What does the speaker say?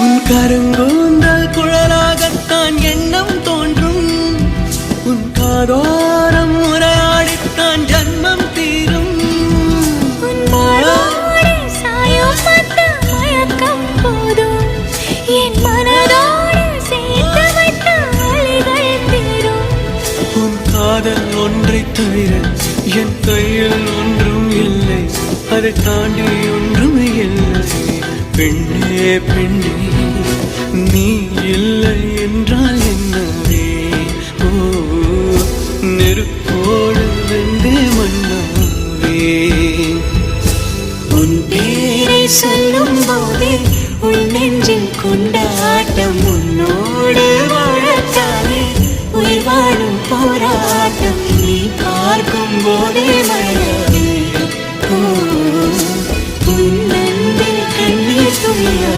உன் கருங்கூந்தல் குழலாகத்தான் எண்ணம் தோன்றும். உன் காதோரம் உரையாடித்தான் ஜன்மம் தீரும். என் மனதோடு சேர்த்து வைத்த அலைகள் தீரும். உன் காதல் ஒன்றை தவிர என் கையில் ஒன்றும் இல்லை, அதை தாண்டி ஒன்றும் இல்லை. பெண்ணே பெண்ணே நீ இல்லை என்றால் என்னவே? ஓ நெருப்போடு வெந்தே மண்ணாவே. உன் பேரை சொல்லும் போதே உன் நெஞ்சில் கொண்டாட்டம். உன்னோடு வாழத்தானே உயிர் வாழும் போராட்டம். நீ பார்க்கும் போதே